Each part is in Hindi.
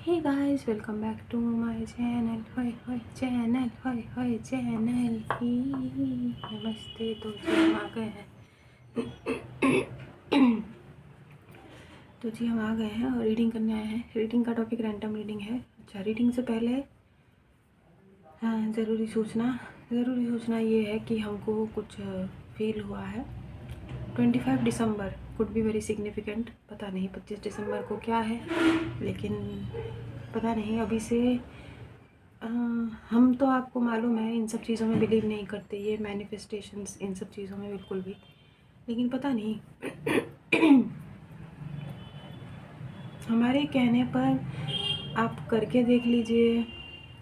Hey guys, welcome back to my channel. Hi hi channel. Hi hi channel. नमस्ते। तो जी हम आ गए हैं। तो जी हम आ गए हैं और रीडिंग करने आए हैं। रीडिंग का टॉपिक रैंडम रीडिंग है। अच्छा, रीडिंग से पहले हाँ ज़रूरी सूचना ये है कि हमको कुछ फील हुआ है। 25 दिसंबर कुड बी वेरी सिग्निफिकेंट। पता नहीं 25 दिसंबर को क्या है, लेकिन पता नहीं अभी से हम तो आपको मालूम है इन सब चीज़ों में बिलीव नहीं करते, ये मैनिफेस्टेशंस इन सब चीज़ों में बिल्कुल भी। लेकिन पता नहीं हमारे कहने पर आप करके देख लीजिए,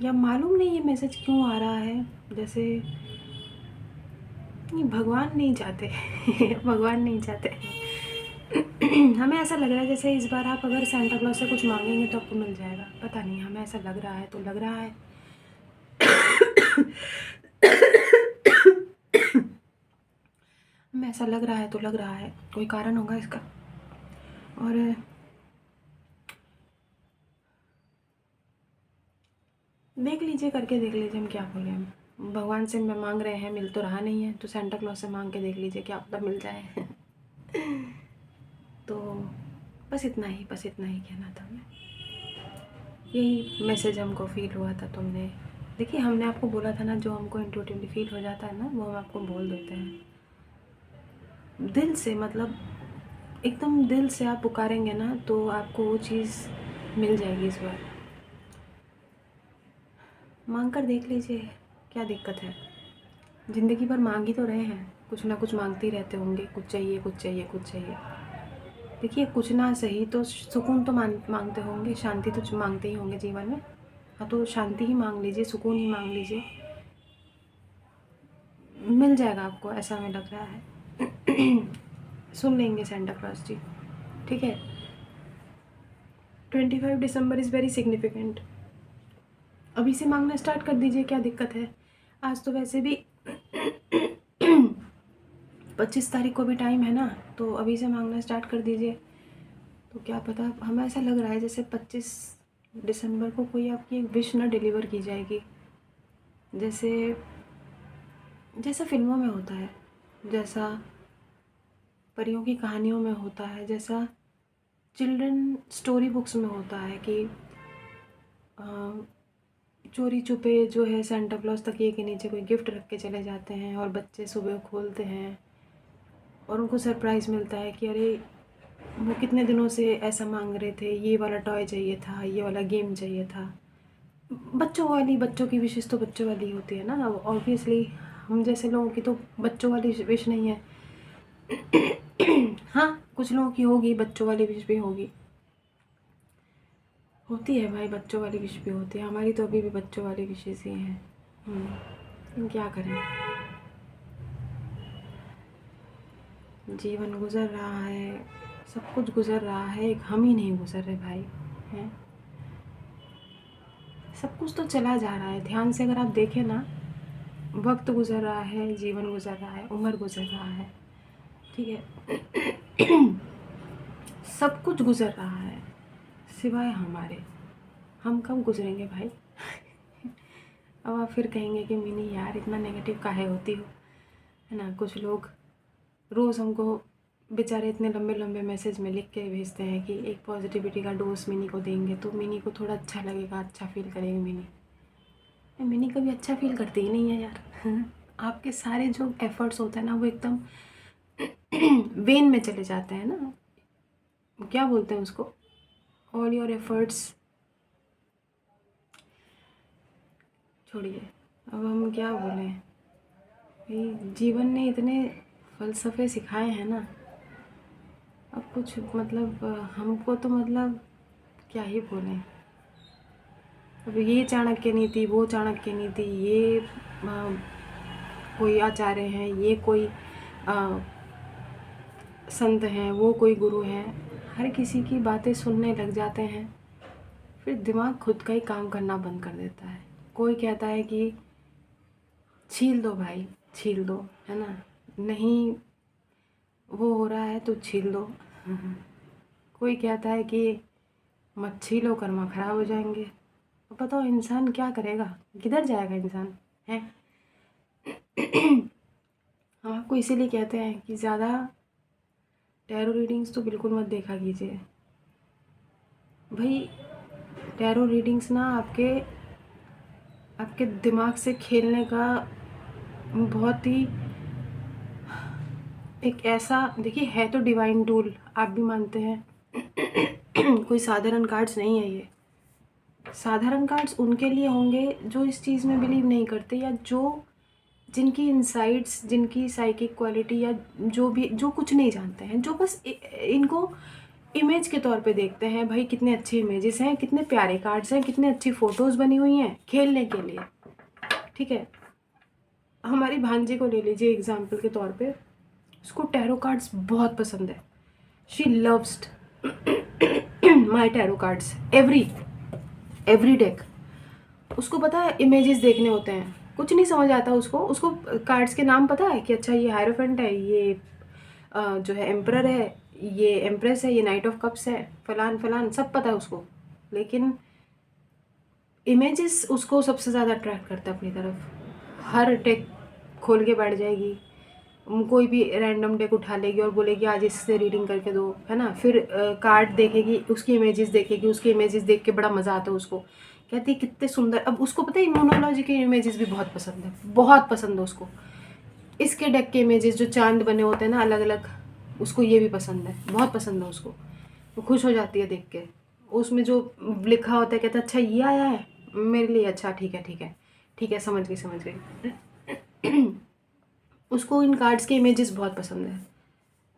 या मालूम नहीं ये मैसेज क्यों आ रहा है। जैसे नहीं, भगवान नहीं चाहते भगवान नहीं चाहते हमें ऐसा लग रहा है जैसे इस बार आप अगर सेंटा क्लॉज से कुछ मांगेंगे तो आपको मिल जाएगा। पता नहीं, हमें ऐसा लग रहा है तो लग रहा है हमें ऐसा लग रहा है तो लग रहा है, कोई कारण होगा इसका। और देख लीजिए, करके देख लीजिए, हम क्या बोले। हम भगवान से मांग रहे हैं, मिल तो रहा नहीं है, तो सेंटा क्लॉज से मांग के देख लीजिए, क्या पता मिल जाए तो बस इतना ही कहना था मैं। यही मैसेज हमको फील हुआ था। तुमने देखिए, हमने आपको बोला था ना, जो हमको इंट्यूटिवली फील हो जाता है ना, वो हम आपको बोल देते हैं दिल से। मतलब एकदम दिल से आप पुकारेंगे ना, तो आपको वो चीज़ मिल जाएगी। इस बार मांग कर देख लीजिए, क्या दिक्कत है। ज़िंदगी भर मांग ही तो रहे हैं, कुछ ना कुछ मांगते ही रहते होंगे। कुछ चाहिए, कुछ चाहिए, कुछ चाहिए। देखिए, कुछ ना सही तो सुकून तो मांगते होंगे, शांति तो मांगते ही होंगे जीवन में। हाँ, तो शांति ही मांग लीजिए, सुकून ही मांग लीजिए, मिल जाएगा आपको, ऐसा हमें लग रहा है सुन लेंगे सेंटा क्लॉज जी, ठीक है। 25 दिसंबर इज़ वेरी सिग्निफिकेंट। अभी से मांगना स्टार्ट कर दीजिए, क्या दिक्कत है। आज तो वैसे भी 25 तारीख को भी टाइम है ना, तो अभी से मांगना स्टार्ट कर दीजिए। तो क्या पता, हमें ऐसा लग रहा है जैसे 25 दिसंबर को कोई आपकी एक विश ना डिलीवर की जाएगी। जैसे जैसा फिल्मों में होता है, जैसा परियों की कहानियों में होता है, जैसा चिल्ड्रन स्टोरी बुक्स में होता है कि चोरी छुपे जो है सेंटा क्लॉज तकिए के नीचे कोई गिफ्ट रख के चले जाते हैं, और बच्चे सुबह खोलते हैं और उनको सरप्राइज़ मिलता है कि अरे वो कितने दिनों से ऐसा मांग रहे थे, ये वाला टॉय चाहिए था, ये वाला गेम चाहिए था। बच्चों की विशेष तो बच्चों वाली होती है ना। ऑब्वियसली हम जैसे लोगों की तो बच्चों वाली विश नहीं है हाँ, कुछ लोगों की होगी, बच्चों वाली विश भी होगी, होती है भाई, बच्चों वाली विश भी होती है। हमारी तो अभी भी बच्चों वाली विशेष ही हैं। लेकिन क्या करें, जीवन गुजर रहा है, सब कुछ गुजर रहा है, एक हम ही नहीं गुजर रहे भाई हैं। सब कुछ तो चला जा रहा है, ध्यान से अगर आप देखें ना, वक्त गुजर रहा है, जीवन गुजर रहा है, उम्र गुजर रहा है, ठीक है सब कुछ गुजर रहा है सिवाय हमारे। हम कब गुजरेंगे भाई अब आप फिर कहेंगे कि मिनी यार इतना नेगेटिव काहे होती हो, है ना। कुछ लोग रोज़ हमको बेचारे इतने लंबे लंबे मैसेज में लिख के भेजते हैं कि एक पॉजिटिविटी का डोज मिनी को देंगे तो मिनी को थोड़ा अच्छा लगेगा, अच्छा फील करेगी मिनी। मिनी कभी अच्छा फील करती ही नहीं है यार आपके सारे जो एफर्ट्स होते हैं ना, वो एकदम वेन में चले जाते हैं ना, क्या बोलते हैं उसको, ऑल योर एफर्ट्स। छोड़िए, अब हम क्या बोलें भाई, जीवन ने इतने फ़लसफ़े सिखाए हैं ना, अब कुछ मतलब हमको तो मतलब क्या ही बोलें। अब ये चाणक्य नीति, वो चाणक्य नीति, ये कोई आचार्य हैं, ये कोई संत हैं, वो कोई गुरु हैं, हर किसी की बातें सुनने लग जाते हैं, फिर दिमाग खुद का ही काम करना बंद कर देता है। कोई कहता है कि छील दो भाई, छील दो, है ना, नहीं वो हो रहा है तो छील दो कोई कहता है कि मत छीलो, कर्मा खराब हो जाएंगे। अब बताओ इंसान क्या करेगा, किधर जाएगा इंसान है। हम आपको इसीलिए कहते हैं कि ज़्यादा टैरो रीडिंग्स तो बिल्कुल मत देखा कीजिए भाई। टैरो रीडिंग्स ना आपके आपके दिमाग से खेलने का बहुत ही एक ऐसा, देखिए है तो डिवाइन टूल, आप भी मानते हैं। कोई साधारण कार्ड्स नहीं है ये। साधारण कार्ड्स उनके लिए होंगे जो इस चीज़ में बिलीव नहीं करते, या जो जिनकी इनसाइट्स, जिनकी साइकिक क्वालिटी, या जो भी जो कुछ नहीं जानते हैं, जो बस इनको इमेज के तौर पे देखते हैं। भाई कितने अच्छे इमेजेस हैं, कितने प्यारे कार्ड्स हैं, कितने अच्छी फ़ोटोज़ बनी हुई हैं खेलने के लिए। ठीक है, हमारी भांजी को ले लीजिए एग्जाम्पल के तौर पे, उसको टैरो कार्ड्स बहुत पसंद है। She loves my tarot cards, every deck. उसको पता है इमेजेस देखने होते हैं, कुछ नहीं समझ आता उसको। उसको कार्ड्स के नाम पता है कि अच्छा ये हायरोफेंट है, ये जो है एम्परर है, ये एम्प्रेस है, ये नाइट ऑफ कप्स है, फलान फलान सब पता है उसको। लेकिन इमेजेस उसको सबसे ज़्यादा अट्रैक्ट करता है अपनी तरफ। हर टेक खोल के बैठ जाएगी, कोई भी रैंडम डेक उठा लेगी और बोलेगी आज इससे रीडिंग करके दो, है ना। फिर कार्ड देखेगी, उसकी इमेजेस देखेगी, उसकी इमेजेस देख के बड़ा मज़ा आता है उसको। कहती है कितने सुंदर। अब उसको पता है इम्यूनोलॉजी के इमेजेस भी बहुत पसंद है, बहुत पसंद है उसको। इसके डेक के इमेजेस जो चांद बने होते हैं ना अलग अलग, उसको ये भी पसंद है, बहुत पसंद है उसको। वो खुश हो जाती है देख के। उसमें जो लिखा होता है कहता है अच्छा ये आया है मेरे लिए, अच्छा ठीक है ठीक है ठीक है, समझ गई समझ गई। उसको इन कार्ड्स के इमेजेस बहुत पसंद है।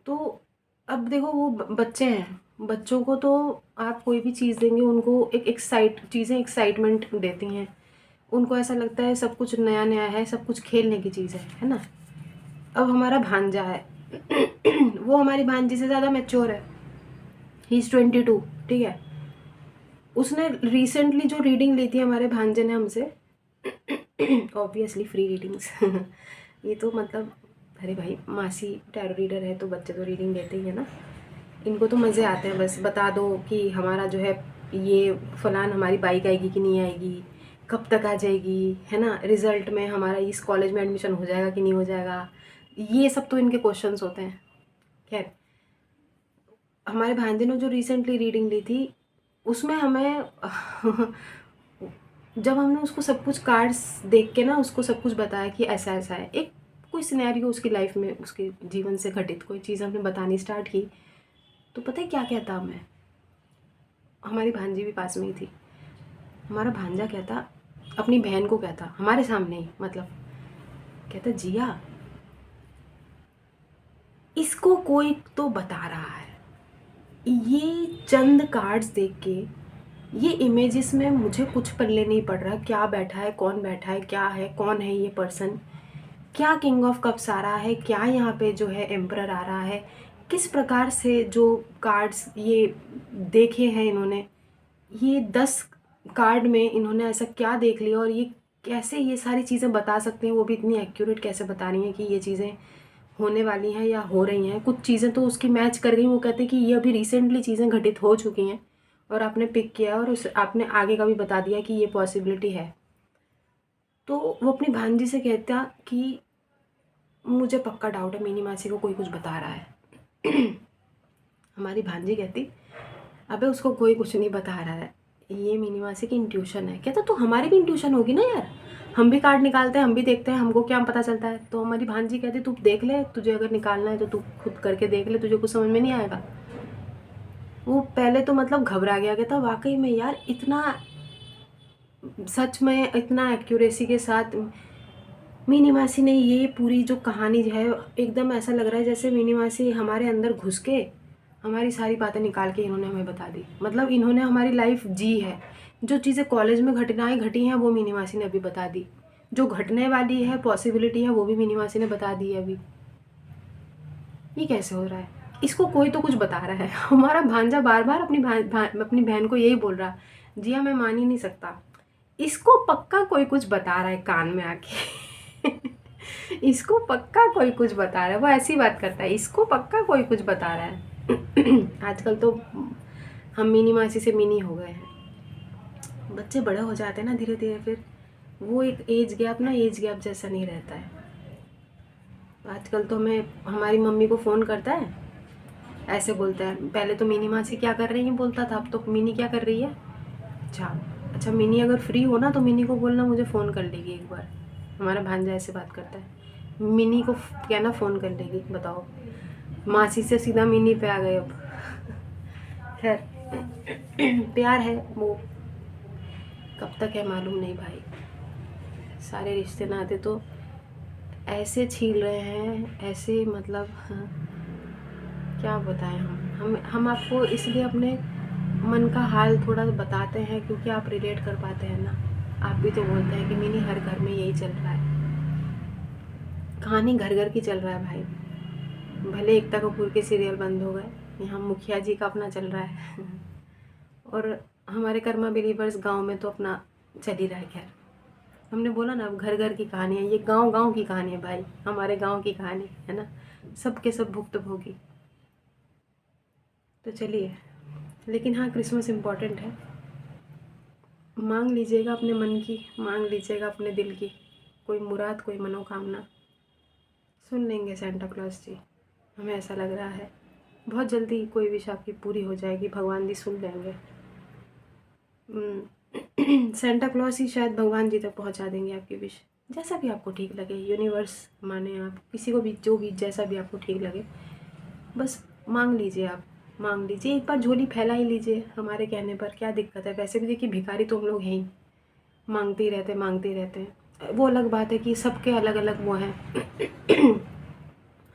तो अब देखो वो बच्चे हैं, बच्चों को तो आप कोई भी चीज़ देंगे उनको एक चीज़ें एक्साइटमेंट देती हैं। उनको ऐसा लगता है सब कुछ नया नया है, सब कुछ खेलने की चीज़ है ना। अब हमारा भांजा है, वो हमारी भांजी से ज़्यादा मैच्योर है। ही इज़ 22, ठीक है। उसने रिसेंटली जो रीडिंग ली थी हमारे भांजे ने हमसे, ऑब्वियसली फ्री रीडिंग्स। ये तो मतलब अरे भाई मासी टैरो रीडर है तो बच्चे तो रीडिंग देते ही है ना। इनको तो मज़े आते हैं, बस बता दो कि हमारा जो है ये फलान हमारी बाइक आएगी कि नहीं आएगी, कब तक आ जाएगी, है ना। रिज़ल्ट में हमारा इस कॉलेज में एडमिशन हो जाएगा कि नहीं हो जाएगा, ये सब तो इनके क्वेश्चंस होते हैं। खैर, हमारे भांजे ने जो रिसेंटली रीडिंग ली थी उसमें हमें जब हमने उसको सब कुछ कार्ड्स देख के ना उसको सब कुछ बताया कि ऐसा ऐसा है, एक कोई सिनेरियो उसकी लाइफ में, उसके जीवन से घटित कोई चीज़ हमने बतानी स्टार्ट की, तो पता है क्या कहता हमें। हमारी भांजी भी पास में ही थी। हमारा भांजा कहता, अपनी बहन को कहता हमारे सामने ही, मतलब कहता जिया इसको कोई तो बता रहा है, ये चंद कार्ड्स देख के ये इमेजेस में मुझे कुछ पल्ले नहीं पड़ रहा, क्या बैठा है, कौन बैठा है, क्या है, कौन है ये पर्सन, क्या किंग ऑफ कप्स आ रहा है, क्या यहाँ पे जो है एम्परर आ रहा है, किस प्रकार से जो कार्ड्स ये देखे हैं इन्होंने, ये 10 कार्ड में इन्होंने ऐसा क्या देख लिया, और ये कैसे ये सारी चीज़ें बता सकते हैं, वो भी इतनी एक्यूरेट कैसे बता रही हैं कि ये चीज़ें होने वाली हैं या हो रही हैं। कुछ चीज़ें तो उसकी मैच कर गई, वो कहते हैं कि ये अभी रिसेंटली चीज़ें घटित हो चुकी हैं और आपने पिक किया और उस आपने आगे का भी बता दिया कि ये पॉसिबिलिटी है। तो वो अपनी भांजी से कहता कि मुझे पक्का डाउट है मीनी मासी को कोई कुछ बता रहा है। हमारी भांजी कहती अबे उसको कोई कुछ नहीं बता रहा है, ये मीनी मासी की इंट्यूशन है। कहता तो हमारी भी इंट्यूशन होगी ना यार, हम भी कार्ड निकालते हैं, हम भी देखते हैं, हमको क्या पता चलता है। तो हमारी भांजी कहती तू देख ले, तुझे अगर निकालना है तो तू खुद करके देख ले, तुझे कुछ समझ में नहीं आएगा। वो पहले तो मतलब घबरा गया, कहता वाकई में यार इतना सच में इतना एक्यूरेसी के साथ मीनी मासी ने ये पूरी जो कहानी जो है, एकदम ऐसा लग रहा है जैसे मीनी मासी हमारे अंदर घुस के हमारी सारी बातें निकाल के इन्होंने हमें बता दी। मतलब इन्होंने हमारी लाइफ जी है। जो चीज़ें कॉलेज में घटनाएं घटी हैं वो मिनी मासी ने अभी बता दी, जो घटने वाली है पॉसिबिलिटी है वो भी मिनी मासी ने बता दी है अभी। ये कैसे हो रहा है, इसको कोई तो कुछ बता रहा है। हमारा भांजा बार बार अपनी बहन को यही बोल रहा, जिया मैं मान ही नहीं सकता, इसको पक्का कोई कुछ बता रहा है कान में आके। इसको पक्का कोई कुछ बता रहा है, वो ऐसी बात करता है, इसको पक्का कोई कुछ बता रहा है। आजकल तो हम मिनी मासी से मिनी हो गए हैं। बच्चे बड़े हो जाते हैं ना धीरे धीरे, फिर वो एक एज गैप ना एज गैप जैसा नहीं रहता है। आजकल तो हमें हमारी मम्मी को फ़ोन करता है, ऐसे बोलता है, पहले तो मिनी मासी क्या कर रही है बोलता था, अब तो मिनी क्या कर रही है। अच्छा मिनी अगर फ्री हो ना तो मिनी को बोलना मुझे फ़ोन कर लेगी एक बार। हमारा भांजा ऐसे बात करता है, मिनी को कहना फ़ोन कर लेगी। बताओ, मासी से सीधा मिनी पे आ गए अब। खैर प्यार है वो, कब तक है मालूम नहीं भाई। सारे रिश्ते नाते तो ऐसे छील रहे हैं, ऐसे मतलब हाँ, क्या बताएं हम आपको इसलिए अपने मन का हाल थोड़ा बताते हैं क्योंकि आप रिलेट कर पाते हैं ना। आप भी तो बोलते हैं कि मिनी हर घर में यही चल रहा है, कहानी घर घर की चल रहा है भाई। भले एकता कपूर के सीरियल बंद हो गए, यहाँ मुखिया जी का अपना चल रहा है और हमारे कर्मा बिलीवर्स गांव में तो अपना चल ही रहा है। खैर हमने बोला ना, अब घर घर की कहानी है, ये गांव गांव की कहानी है भाई, हमारे गांव की कहानी है ना, सब के सब भुक्तभोगी। तो चलिए, लेकिन हाँ क्रिसमस इम्पॉर्टेंट है। मांग लीजिएगा अपने मन की, मांग लीजिएगा अपने दिल की, कोई मुराद कोई मनोकामना सुन लेंगे सेंटा क्लॉज जी। हमें ऐसा लग रहा है बहुत जल्दी कोई विश आपकी पूरी हो जाएगी, भगवान जी सुन लेंगे। सेंटा क्लॉज ही शायद भगवान जी तक पहुंचा देंगे आपकी विश, जैसा भी आपको ठीक लगे। यूनिवर्स माने आप किसी को भी, जो भी जैसा भी आपको ठीक लगे, बस मांग लीजिए। आप मांग लीजिए, एक बार झोली फैला ही लीजिए हमारे कहने पर, क्या दिक्कत है। वैसे भी देखिए भिखारी तो हम लोग हैं ही, मांगते ही रहते हैं। वो अलग बात है कि सबके अलग अलग वो हैं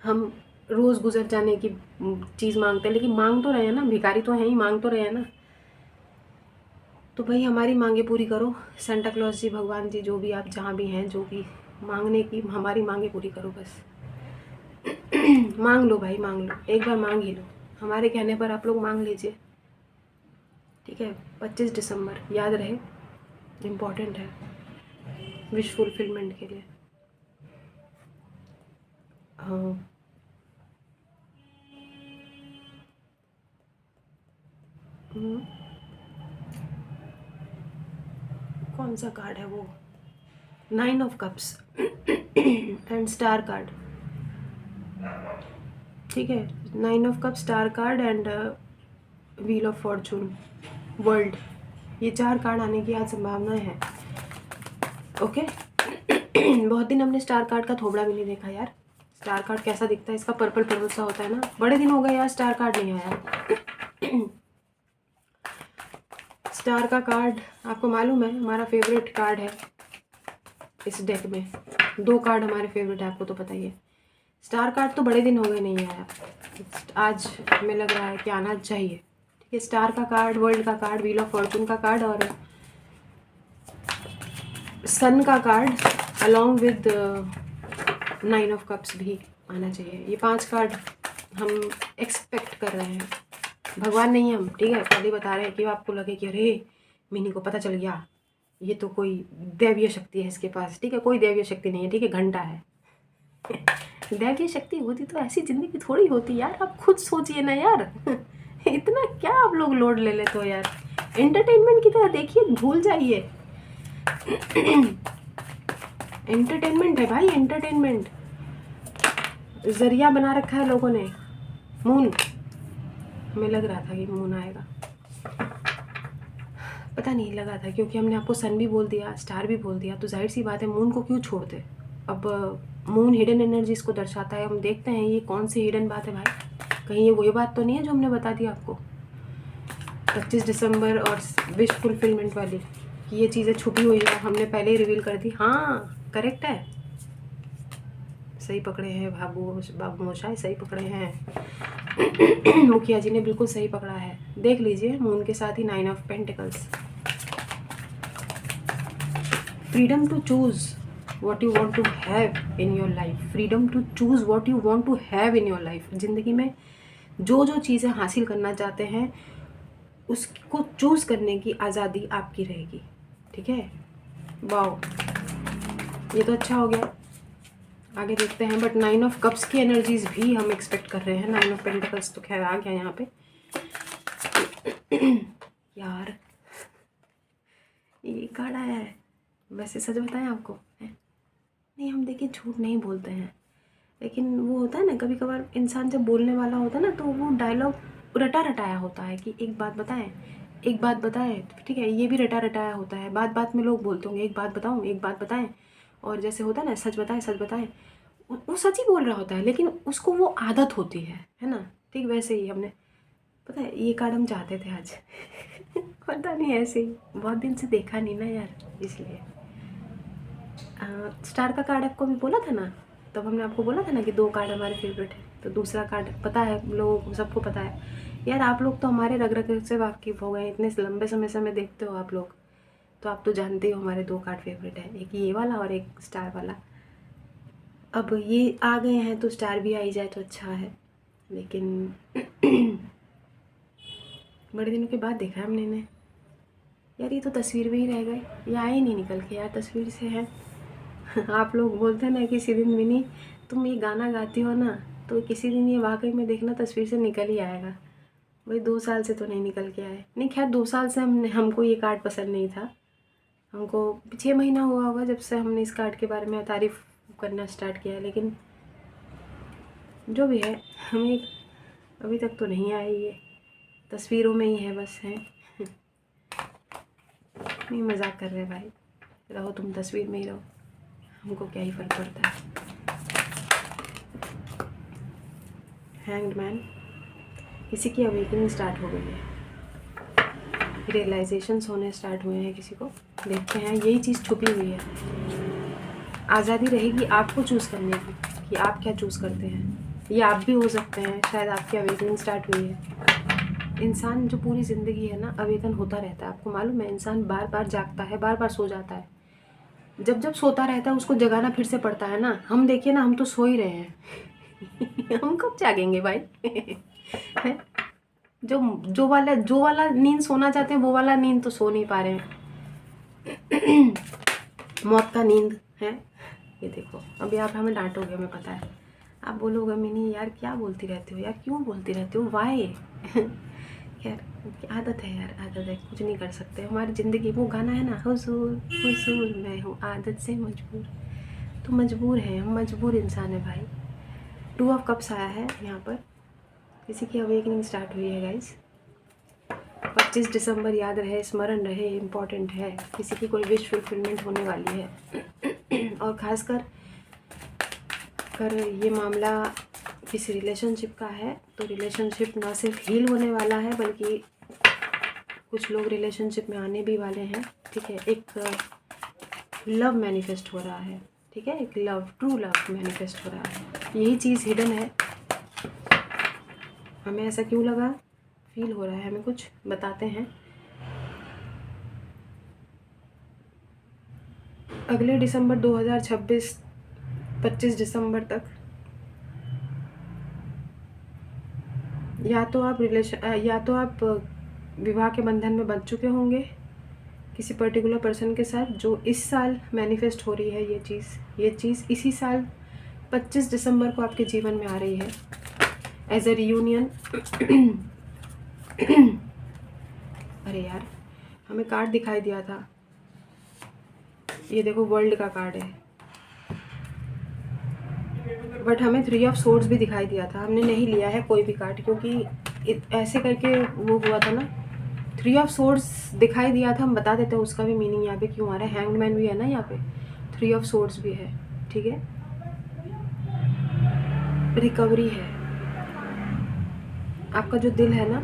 हम रोज़ गुजर जाने की चीज़ मांगते हैं, लेकिन मांग तो रहे हैं ना, भिखारी तो हैं ही, मांग तो रहे हैं ना। तो भाई हमारी मांगे पूरी करो सेंटा क्लॉज जी, भगवान जी, जो भी आप जहाँ भी हैं, जो भी मांगने की, हमारी मांगे पूरी करो बस। मांग लो भाई, मांग लो, एक बार मांग ही लो, हमारे कहने पर आप लोग मांग लीजिए, ठीक है। 25 दिसंबर याद रहे, इम्पॉर्टेंट है विश फुलफिलमेंट के लिए। हाँ कौन सा कार्ड है वो, 9 of cups and star card, ठीक है। 9 of cup, star card and wheel of Fortune, world, ये 4 कार्ड आने की आज संभावनाएं हैं। ओके बहुत दिन हमने स्टार कार्ड का थोबड़ा भी नहीं देखा यार। स्टार कार्ड कैसा दिखता है, इसका पर्पल पर्पल सा होता है ना, बड़े दिन हो गए यार स्टार कार्ड नहीं आया। स्टार का कार्ड आपको मालूम है हमारा फेवरेट कार्ड है इस डेक में। 2 कार्ड हमारे फेवरेट है, आपको तो पता ही है। स्टार कार्ड तो बड़े दिन हो गए नहीं आया, आज हमें लग रहा है कि आना चाहिए, ठीक है। स्टार का कार्ड, वर्ल्ड का कार्ड, व्हील ऑफ फॉर्चून का कार्ड और सन का card along with 9 of cups भी आना चाहिए। ये 5 कार्ड हम एक्सपेक्ट कर रहे हैं, भगवान नहीं हम, ठीक है। पहले बता रहे हैं कि आपको लगे कि अरे मिनी को पता चल गया, ये तो कोई दैवीय शक्ति है इसके पास, ठीक है। कोई दैवीय शक्ति नहीं है, ठीक है, घंटा है। दैवीय शक्ति होती तो ऐसी जिंदगी थोड़ी होती यार, आप खुद सोचिए ना यार। इतना क्या आप लोग लोड ले लेते हो यार, एंटरटेनमेंट की तरह देखिए, भूल जाइए। एंटरटेनमेंट है भाई, एंटरटेनमेंट जरिया बना रखा है लोगों ने। मून, हमें लग रहा था कि मून आएगा, पता नहीं लगा था, क्योंकि हमने आपको सन भी बोल दिया, स्टार भी बोल दिया, तो जाहिर सी बात है मून को क्यों छोड़ते। अब मून हिडन एनर्जीज को दर्शाता है, हम देखते हैं ये कौन सी हिडन बात है भाई, कहीं ये वही बात तो नहीं है जो हमने बता दिया आपको 25 दिसंबर और विश फुलफिलमेंट वाली, कि ये चीज़ें छुपी हुई है, हमने पहले ही रिवील कर दी। हाँ करेक्ट है, सही पकड़े हैं बाबू मोशाय, सही पकड़े हैं। मुखिया जी ने बिल्कुल सही पकड़ा है, देख लीजिए मून के साथ ही 9 of pentacles. Freedom to choose what you want to have in your life, freedom to choose what you want to have in your life। ज़िंदगी में जो जो चीज़ें हासिल करना चाहते हैं उसको चूज़ करने की आज़ादी आपकी रहेगी, ठीक है। वाओ, ये तो अच्छा हो गया, आगे देखते हैं। बट 9 ऑफ कप्स की एनर्जीज भी हम एक्सपेक्ट कर रहे हैं, 9 ऑफ पेंटिकल्स तो खैर आ गया यहाँ पे। यार ये कार्ड आया है। वैसे सच बताएं आपको है? नहीं, हम देखिए झूठ नहीं बोलते हैं, लेकिन वो होता है ना कभी कभार इंसान जब बोलने वाला होता है ना, तो वो डायलॉग रटा रटाया होता है कि एक बात बताएं, एक बात बताएं, ठीक है, ये भी रटा रटाया होता है। बात बात में लोग बोलते होंगे एक बात बताऊं, एक बात बताएं, और जैसे होता है ना सच बताएं, सच बताएं, वो सच ही बोल रहा होता है, लेकिन उसको वो आदत होती है ना। ठीक वैसे ही हमने, पता है ये कार्ड हम चाहते थे आज पता नहीं, ऐसे ही बहुत दिन से देखा नहीं ना यार, इसलिए। स्टार का कार्ड आपको भी बोला था ना, तब हमने आपको बोला था ना कि 2 कार्ड हमारे फेवरेट है, तो दूसरा कार्ड पता है लोगों को, सबको पता है यार। आप लोग तो हमारे रग रग से वाकिफ़ हो गए, इतने लंबे समय से हमें देखते हो आप लोग, तो आप तो जानते हो हमारे 2 कार्ड फेवरेट है, एक ये वाला और एक स्टार वाला। अब ये आ गए हैं तो स्टार भी आई जाए तो अच्छा है, लेकिन बड़े दिनों के बाद देखा है हमने इन्हें। यार ये तो तस्वीर में ही रह गए, ये आए ही नहीं निकल के यार, तस्वीर से है। आप लोग बोलते हैं ना किसी दिन मिनी तुम ये गाना गाती हो ना, तो किसी दिन ये वाकई में देखना तस्वीर से निकल ही आएगा। वही 2 साल से तो नहीं निकल के आए। नहीं खैर 2 साल से हमको ये कार्ड पसंद नहीं था। हमको 6 महीना हुआ होगा जब से हमने इस कार्ड के बारे में तारीफ़ करना स्टार्ट किया है, लेकिन जो भी है हमें अभी तक तो नहीं आई ये, तस्वीरों में ही है बस है। नहीं मजाक कर रहे भाई, रहो तुम तस्वीर में ही रहो, हमको क्या ही फ़र्क पड़ता है। हैंग्ड मैन, किसी की अवेकनिंग स्टार्ट हो गई है, रियलाइजेशंस होने स्टार्ट हुए हैं किसी को। देखते हैं, यही चीज़ छुपी हुई है। आज़ादी रहेगी आपको चूज़ करने की कि आप क्या चूज़ करते हैं। ये आप भी हो सकते हैं, शायद आपकी अवेकनिंग स्टार्ट हुई है। इंसान जो पूरी ज़िंदगी है ना, अवेकन होता रहता है। आपको मालूम है, इंसान बार बार जागता है, बार बार सो जाता है। जब जब सोता रहता है उसको जगाना फिर से पड़ता है ना। हम देखिए ना, हम तो सो ही रहे हैं हम कब जागेंगे भाई है? जो वाला नींद सोना चाहते हैं, वो वाला नींद तो सो नहीं पा रहे हैं मौत का नींद है। ये देखो, अभी आप हमें डांटोगे, हमें पता है। आप बोलोगे मिनी यार क्या बोलती रहती हो यार, क्यों बोलती रहती हो, वाई यार आदत है यार, आदत है, कुछ नहीं कर सकते। हमारी ज़िंदगी, वो गाना है ना, हुजूर हुजूर मैं हूँ आदत से मजबूर, तो मजबूर है हम, मजबूर इंसान है भाई। 2 ऑफ कप्स आया है यहाँ पर, किसी की अवेकनिंग स्टार्ट हुई है गाइस। 25 दिसंबर याद रहे, स्मरण रहे, इम्पॉर्टेंट है। किसी की कोई विश फुलफिलमेंट होने वाली है और ख़ासकर ये मामला किसी रिलेशनशिप का है, तो रिलेशनशिप ना सिर्फ हील होने वाला है, बल्कि कुछ लोग रिलेशनशिप में आने भी वाले हैं। ठीक है, एक लव मैनिफेस्ट हो रहा है। ठीक है, एक लव, ट्रू लव मैनिफेस्ट हो रहा है। यही चीज़ हिडन है। हमें ऐसा क्यों लगा, फील हो रहा है, हमें कुछ बताते हैं। अगले दिसंबर 2026, 25 दिसंबर तक या तो आप विवाह के बंधन में बंध चुके होंगे किसी पर्टिकुलर पर्सन के साथ, जो इस साल मैनिफेस्ट हो रही है। ये चीज़ इसी साल 25 दिसंबर को आपके जीवन में आ रही है एज अ रियूनियन। अरे यार, हमें कार्ड दिखाई दिया था, ये देखो वर्ल्ड का कार्ड है, बट हमें 3 ऑफ सोर्ड्स भी दिखाई दिया था। हमने नहीं लिया है कोई भी कार्ड, क्योंकि ऐसे करके वो हुआ था ना। 3 ऑफ सोर्ड्स दिखाई दिया था, हम बता देते हैं उसका भी मीनिंग यहाँ पे क्यों आ रहा है। हैंग्ड मैन भी है ना यहाँ पे, 3 ऑफ सोर्ड्स भी है। ठीक है, रिकवरी है। आपका जो दिल है ना,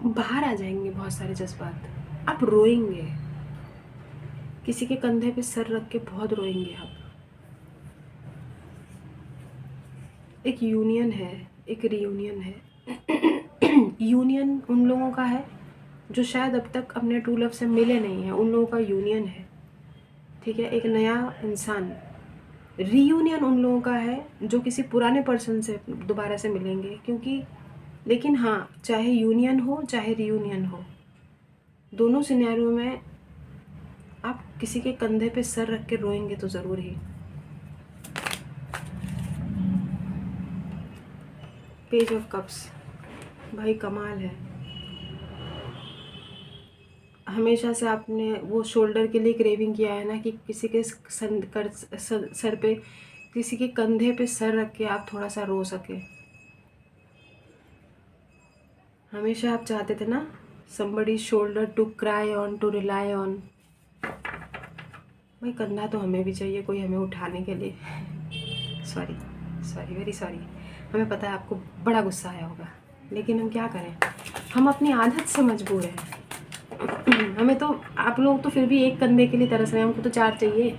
बाहर आ जाएंगे बहुत सारे जज्बात, आप रोएंगे, किसी के कंधे पे सर रख के बहुत रोएंगे आप। एक यूनियन है, एक रियूनियन है यूनियन उन लोगों का है जो शायद अब तक अपने ट्रू लव से मिले नहीं हैं, उन लोगों का यूनियन है। ठीक है, एक नया इंसान। रीयूनियन उन लोगों का है जो किसी पुराने पर्सन से दोबारा से मिलेंगे, क्योंकि लेकिन हाँ, चाहे यूनियन हो चाहे रीयूनियन हो, दोनों सिनेरियो में आप किसी के कंधे पे सर रख के रोएंगे तो ज़रूर ही। पेज ऑफ कप्स, भाई कमाल है। हमेशा से आपने वो शोल्डर के लिए क्रेविंग किया है ना, कि किसी के सर पे, किसी के कंधे पे सर रख के आप थोड़ा सा रो सके। हमेशा आप चाहते थे ना, somebody's shoulder to cry on, to rely on। भाई कंधा तो हमें भी चाहिए, कोई हमें उठाने के लिए। Sorry, sorry, very sorry. हमें पता है आपको बड़ा गुस्सा आया होगा, लेकिन हम क्या करें, हम अपनी आदत से मजबूर हैं। हमें तो, आप लोग तो फिर भी एक कंधे के लिए तरस रहे हैं, हमको तो 4 चाहिए।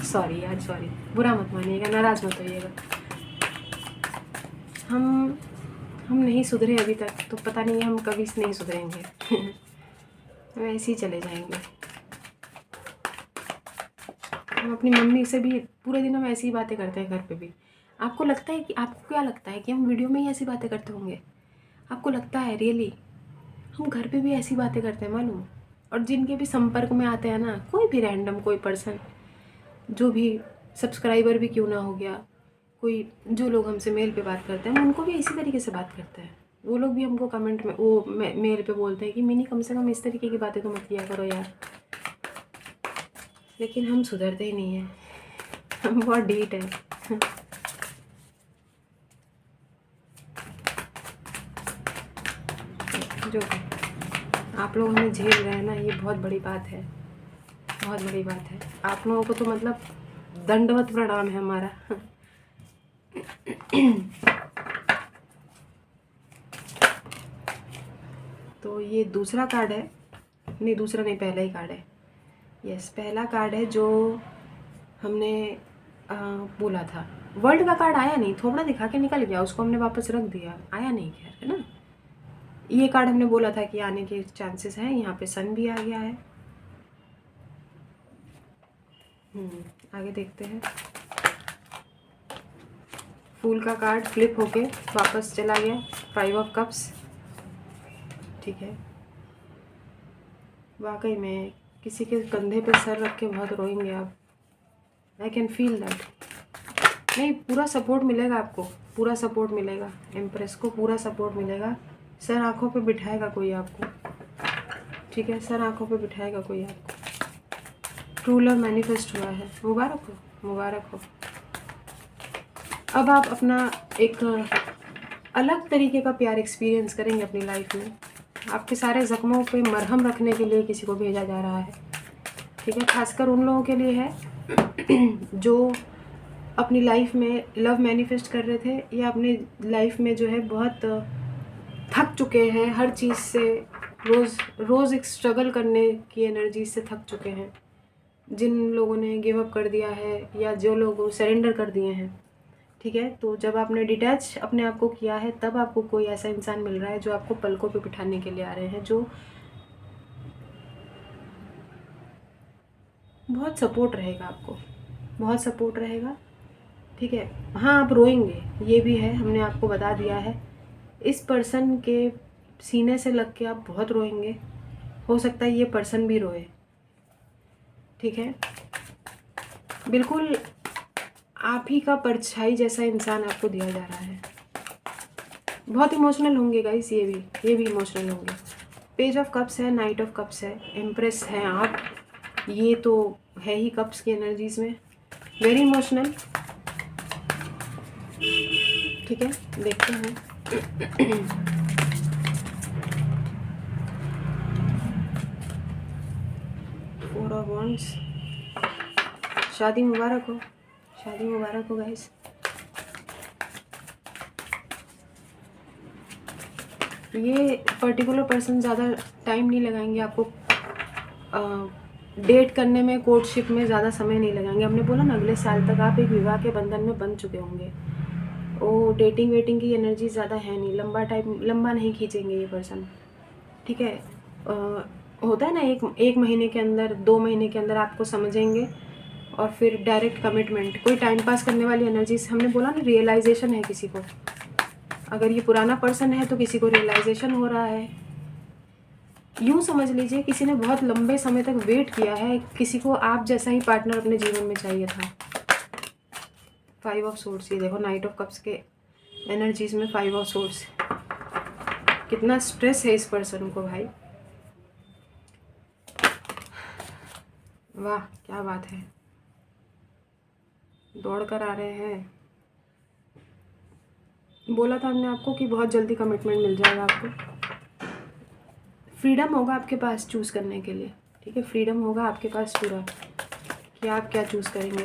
सॉरी यार, सॉरी, बुरा मत मानिएगा, नाराज़ मत होइएगा। हम नहीं सुधरे अभी तक, तो पता नहीं हम कभी नहीं सुधरेंगे। हम ऐसे ही चले जाएंगे। हम अपनी मम्मी से भी पूरे दिन हम ऐसी ही बातें करते हैं घर पे भी। आपको लगता है कि, आपको क्या लगता है कि हम वीडियो में ही ऐसी बातें करते होंगे? आपको लगता है रियली? हम घर पे भी ऐसी बातें करते हैं मालूम। और जिनके भी संपर्क में आते हैं ना, कोई भी रैंडम कोई पर्सन, जो भी सब्सक्राइबर भी क्यों ना हो गया, कोई जो लोग हमसे मेल पे बात करते हैं, हम उनको भी इसी तरीके से बात करते हैं। वो लोग भी हमको कमेंट में, वो मेल पे बोलते हैं कि मिनी कम से कम इस तरीके की बातें तो मत किया करो यार। लेकिन हम सुधरते ही नहीं हैं, हम बहुत ढीठ है। जो आप लोग हमें झेल रहे हैं ना, ये बहुत बड़ी बात है, बहुत बड़ी बात है। आप लोगों को तो मतलब दंडवत प्रणाम है हमारा। तो ये दूसरा कार्ड है, नहीं दूसरा नहीं, पहला ही कार्ड है। यस, पहला कार्ड है जो हमने बोला था। वर्ल्ड का कार्ड आया नहीं, थोड़ा दिखा के निकल गया, उसको हमने वापस रख दिया, आया नहीं, खैर है ना। ये कार्ड हमने बोला था कि आने के चांसेस हैं। यहाँ पे सन भी आ गया है। आगे देखते हैं। फूल का कार्ड फ्लिप होके वापस चला गया, 5 ऑफ कप्स। ठीक है, वाकई में किसी के कंधे पे सर रख के बहुत रोएंगे आप। I can feel that. नहीं, पूरा सपोर्ट मिलेगा आपको, पूरा सपोर्ट मिलेगा, एम्प्रेस को पूरा सपोर्ट मिलेगा। सर आंखों पे बिठाएगा कोई आपको, ठीक है, सर आंखों पे बिठाएगा कोई आपको। ट्रू लव मैनिफेस्ट हुआ है, मुबारक हो, मुबारक हो। अब आप अपना एक अलग तरीके का प्यार एक्सपीरियंस करेंगे अपनी लाइफ में। आपके सारे ज़ख्मों पे मरहम रखने के लिए किसी को भेजा जा रहा है, ठीक है। खासकर उन लोगों के लिए है जो अपनी लाइफ में लव मैनिफेस्ट कर रहे थे, या अपने लाइफ में जो है बहुत थक चुके हैं हर चीज़ से, रोज़ एक स्ट्रगल करने की एनर्जी से थक चुके हैं। जिन लोगों ने गिव अप कर दिया है, या जो लोग सरेंडर कर दिए हैं, ठीक है। तो जब आपने डिटैच अपने आप को किया है, तब आपको कोई ऐसा इंसान मिल रहा है जो आपको पलकों पे बिठाने के लिए आ रहे हैं, जो बहुत सपोर्ट रहेगा आपको, बहुत सपोर्ट रहेगा, ठीक है। हाँ, आप रोएंगे, ये भी है, हमने आपको बता दिया है। इस पर्सन के सीने से लग के आप बहुत रोएंगे, हो सकता है ये पर्सन भी रोए, ठीक है। बिल्कुल आप ही का परछाई जैसा इंसान आपको दिया जा रहा है। बहुत इमोशनल होंगे गाइस, ये भी इमोशनल होंगे। पेज ऑफ कप्स है, नाइट ऑफ कप्स है, एम्प्रेस हैं आप, ये तो है ही कप्स की एनर्जीज में, वेरी इमोशनल, ठीक है। देखते हैं। 4 ऑफ वॉन्ड्स। शादी मुबारक हो, शादी मुबारक हो गाइस। ये पर्टिकुलर पर्सन ज़्यादा टाइम नहीं लगाएंगे आपको डेट करने में, कोर्टशिप में ज़्यादा समय नहीं लगाएंगे। हमने बोला ना, अगले साल तक आप एक विवाह के बंधन में बंध चुके होंगे। वो डेटिंग वेटिंग की एनर्जी ज़्यादा है नहीं, लंबा नहीं खींचेंगे ये पर्सन, ठीक है। होता है ना, एक महीने के अंदर, 2 महीने के अंदर आपको समझेंगे, और फिर डायरेक्ट कमिटमेंट, कोई टाइम पास करने वाली एनर्जीज। हमने बोला ना, रियलाइजेशन है किसी को। अगर ये पुराना पर्सन है तो किसी को रियलाइजेशन हो रहा है। यूँ समझ लीजिए किसी ने बहुत लंबे समय तक वेट किया है, किसी को आप जैसा ही पार्टनर अपने जीवन में चाहिए था। 5 ऑफ सोर्ड्स, ये देखो नाइट ऑफ कप्स के एनर्जीज में 5 ऑफ सोर्स। कितना स्ट्रेस है इस पर्सन को भाई, वाह क्या बात है। दौड़ कर आ रहे हैं। बोला था हमने आपको कि बहुत जल्दी कमिटमेंट मिल जाएगा आपको। फ्रीडम होगा आपके पास चूज़ करने के लिए, ठीक है, फ्रीडम होगा आपके पास पूरा कि आप क्या चूज़ करेंगे।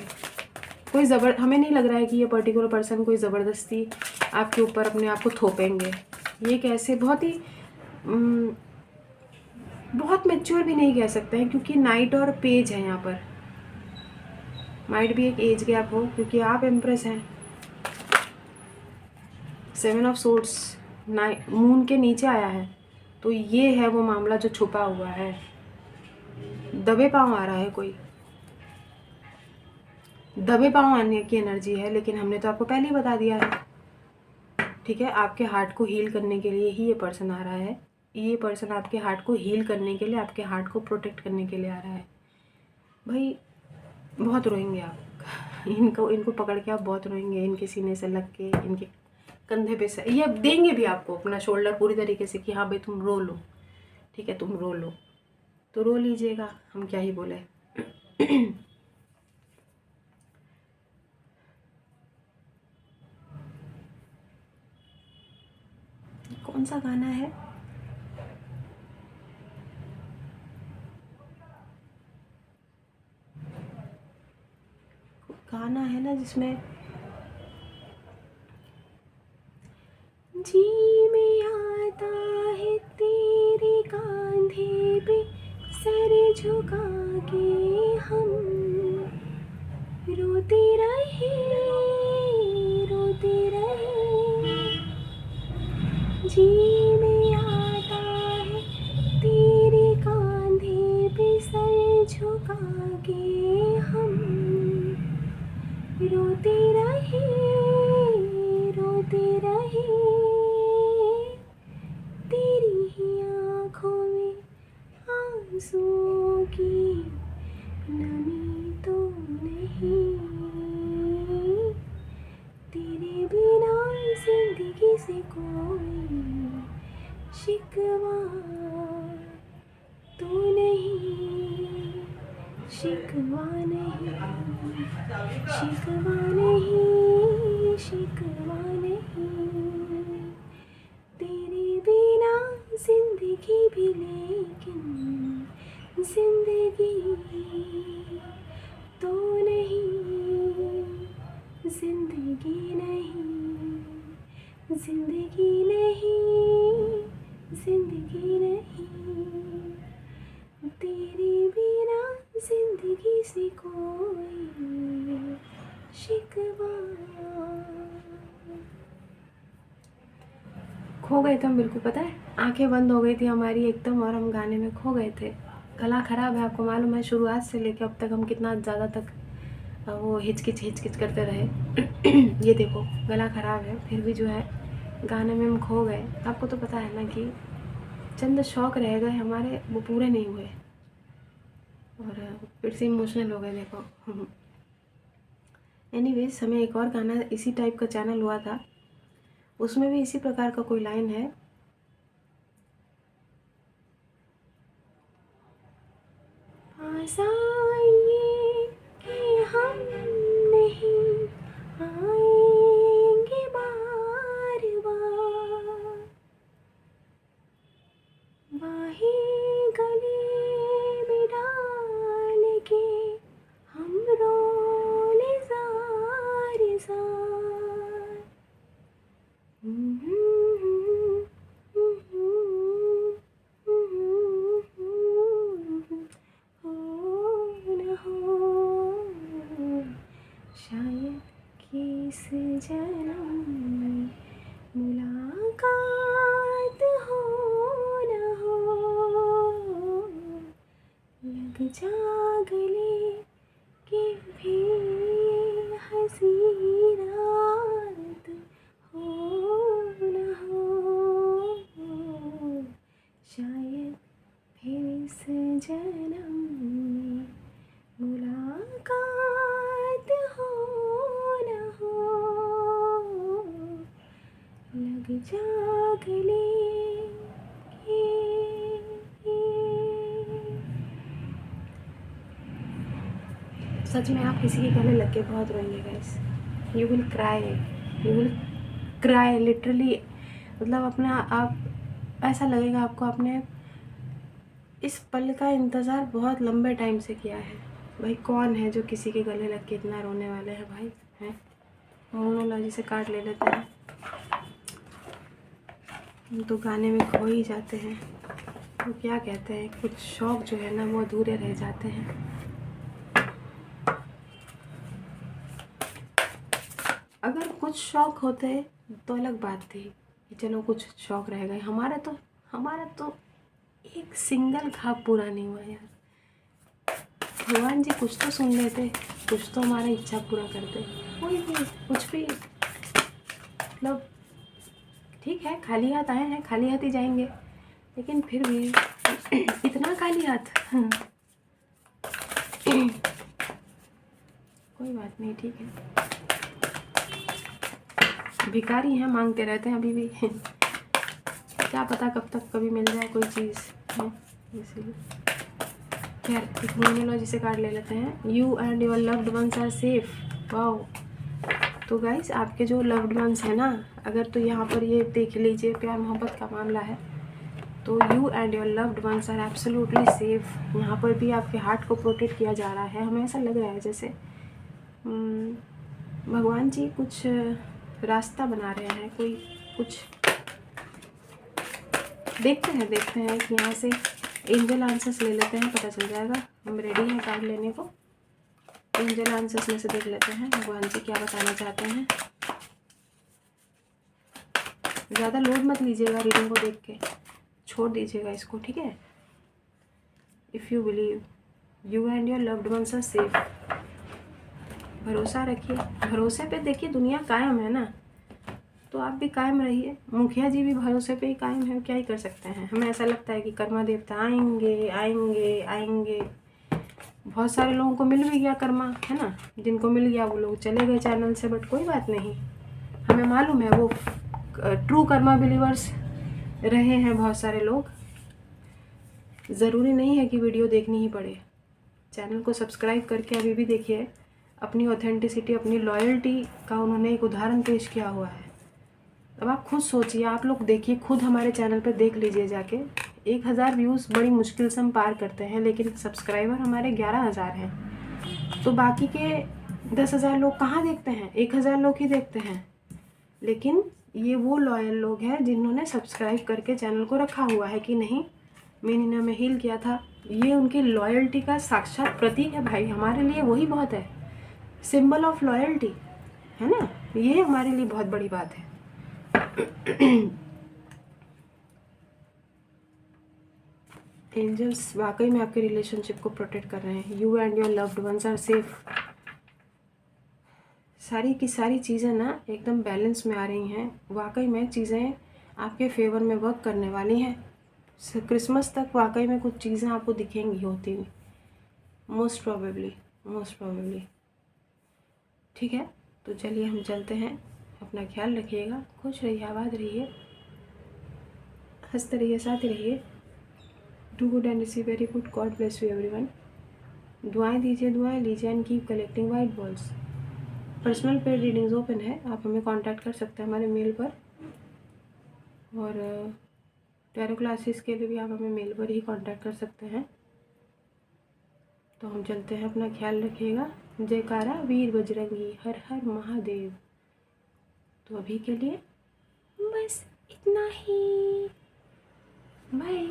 कोई हमें नहीं लग रहा है कि ये पर्टिकुलर पर्सन कोई ज़बरदस्ती आपके ऊपर अपने आप को थोपेंगे। ये कैसे बहुत मैच्योर भी नहीं कह सकते हैं, क्योंकि नाइट और पेज है यहाँ पर। माइट भी एक एज गैप हो, क्योंकि आप एम्प्रेस हैं। 7 ऑफ सोर्ड्स मून के नीचे आया है, तो ये है वो मामला जो छुपा हुआ है। दबे पाँव आ रहा है, कोई दबे पाँव आने की एनर्जी है, लेकिन हमने तो आपको पहले ही बता दिया है, ठीक है। आपके हार्ट को हील करने के लिए ही ये पर्सन आ रहा है। ये पर्सन आपके हार्ट को हील करने के लिए, आपके हार्ट को प्रोटेक्ट करने के लिए आ रहा है। भाई बहुत रोएंगे आप। इनको पकड़ के आप बहुत रोएंगे, इनके सीने से लग के, इनके कंधे पे से ये देंगे भी आपको अपना शोल्डर पूरी तरीके से कि हाँ भाई तुम रो लो, ठीक है, तुम रो लो, तो रो लीजिएगा, हम क्या ही बोले। कौन सा गाना है? गाना है ना जिसमें जी में आता है तेरे कांधे पे सर झुका के हम रोते रहे जी में आता है तेरे कांधे पे सर झुका के हम रोते रहे तेरी ही आँखों में आंसुओं की नमी तो नहीं, तेरे बिना जिंदगी से कोई शिकवा तो नहीं, शिकवा नहीं, तेरे बिना जिंदगी भी, लेकिन जिंदगी तो नहीं, जिंदगी नहीं, तेरे बिना जिंदगी से कोई शिकवा। खो गए थे हम, बिल्कुल पता है, आंखें बंद हो गई थी हमारी एकदम, और हम गाने में खो गए थे। गला ख़राब है, आपको मालूम है, शुरुआत से लेकर अब तक हम कितना ज़्यादा तक वो हिचकिच करते रहे। ये देखो गला ख़राब है, फिर भी जो है गाने में हम खो गए। आपको तो पता है ना कि चंद शौक़ रह गए हमारे, वो पूरे नहीं हुए, और फिर से इमोशनल हो गए देखो। एनीवेज, हमें एक और गाना इसी टाइप का चैनल हुआ था, उसमें भी इसी प्रकार का कोई लाइन है। पास आइए कि हम नहीं आएंगे बार बार, बाहें गले में डाल के हम रोले ज़ार ज़ार। शायद किस जन्म में मुलाकात हो न हो, लग जा गले कि भी हंसी रात हो न हो, शायद फिर इस जन्म में मुलाकात हो न हो, लग जा गले के। सच में आप किसी के गले लग के बहुत रोएंगे guys. You will cry literally. मतलब अपना आप ऐसा लगेगा आपको आपने इस पल का इंतज़ार बहुत लंबे टाइम से किया है। भाई कौन है जो किसी के गले लग के इतना रोने वाले हैं भाई, हैं? मोनोलॉजी से कार्ड ले लेते हैं, हम तो गाने में खो ही जाते हैं। तो क्या कहते हैं, कुछ शौक़ जो है ना वो अधूरे रह जाते हैं। अगर कुछ शौक़ होते तो अलग बात थी कि चलो कुछ शौक़ रह गए। हमारा तो एक सिंगल ख्वाब पूरा नहीं हुआ यार। भगवान जी कुछ तो सुन लेते, कुछ तो हमारी इच्छा पूरा करते। कोई भी कुछ भी, मतलब ठीक है खाली हाथ आए हैं, खाली हाथ ही जाएंगे, लेकिन फिर भी इतना खाली हाथ कोई बात नहीं, ठीक है। भिखारी हैं, मांगते रहते हैं अभी भी क्या पता कब तक कभी मिल जाए कोई चीज़ है, इसलिए। खैर एक मोनोलॉजी से कार्ड ले लेते हैं। You and your loved ones are safe. Wow. तो गाइस आपके जो लव्ड वंस हैं ना, अगर तो यहाँ पर ये देख लीजिए प्यार मोहब्बत का मामला है, तो you and your loved ones are absolutely safe. यहाँ पर भी आपके हार्ट को प्रोटेक्ट किया जा रहा है। हमें ऐसा लग रहा है जैसे भगवान जी कुछ रास्ता बना रहे हैं, कोई कुछ देखते हैं कि यहाँ से एंजल आंसर्स ले लेते हैं, पता चल जाएगा। हम रेडी हैं कार्ड लेने को। एंजल आंसर्स में से देख लेते हैं भगवान जी क्या बताना चाहते हैं। ज़्यादा लोड मत लीजिएगा रीडिंग को देख के, छोड़ दीजिएगा इसको, ठीक है। If you believe you and your loved ones are safe. भरोसा रखिए, भरोसे पे देखिए दुनिया कायम है ना, तो आप भी कायम रहिए। मुखिया जी भी भरोसे पे ही कायम है, क्या ही कर सकते हैं। हमें ऐसा लगता है कि कर्मा देवता आएंगे आएंगे आएंगे। बहुत सारे लोगों को मिल भी गया कर्मा, है ना, जिनको मिल गया वो लोग चले गए चैनल से, बट कोई बात नहीं। हमें मालूम है वो ट्रू कर्मा बिलीवर्स रहे हैं बहुत सारे लोग। ज़रूरी नहीं है कि वीडियो देखनी ही पड़े। चैनल को सब्सक्राइब करके अभी भी देखिए। अपनी ऑथेंटिसिटी, अपनी लॉयल्टी का उन्होंने एक उदाहरण पेश किया हुआ है। अब आप खुद सोचिए, आप लोग देखिए, खुद हमारे चैनल पर देख लीजिए जाके। 1000 व्यूज़ बड़ी मुश्किल से हम पार करते हैं, लेकिन सब्सक्राइबर हमारे 11,000 हैं। तो बाकी के 10,000 लोग कहाँ देखते हैं? 1000 लोग ही देखते हैं। लेकिन ये वो लॉयल लोग हैं जिन्होंने सब्सक्राइब करके चैनल को रखा हुआ है कि नहीं मैंने में हील किया था। ये उनकी लॉयल्टी का साक्षात प्रतीक है भाई। हमारे लिए वही बहुत है, सिंबल ऑफ लॉयल्टी, है ना। ये हमारे लिए बहुत बड़ी बात है। एंजल्स वाकई में आपके रिलेशनशिप को प्रोटेक्ट कर रहे हैं। You and your loved ones are safe. सारी की सारी चीज़ें ना एकदम बैलेंस में आ रही हैं। वाकई में चीज़ें आपके फेवर में वर्क करने वाली हैं। क्रिसमस तक वाकई में कुछ चीज़ें आपको दिखेंगी होती हुई, मोस्ट प्रोबेबली। ठीक है, तो चलिए हम चलते हैं। अपना ख्याल रखिएगा, खुश रहिए, आबाद रहिए, हंसते रहिए, साथ रहिए। Do good and receive very good. God bless you everyone. दुआएं दीजिए, दुआएं लीजिए and keep collecting white balls. Personal paid readings open है, आप हमें कांटेक्ट कर सकते हैं हमारे मेल पर, और टैरो क्लासेस के लिए भी आप हमें मेल पर ही कांटेक्ट कर सकते हैं। तो हम चलते हैं, अपना ख्याल रखिएगा। जयकारा वीर बजरंगी, हर हर महादेव। तो अभी के लिए बस इतना ही, बाय।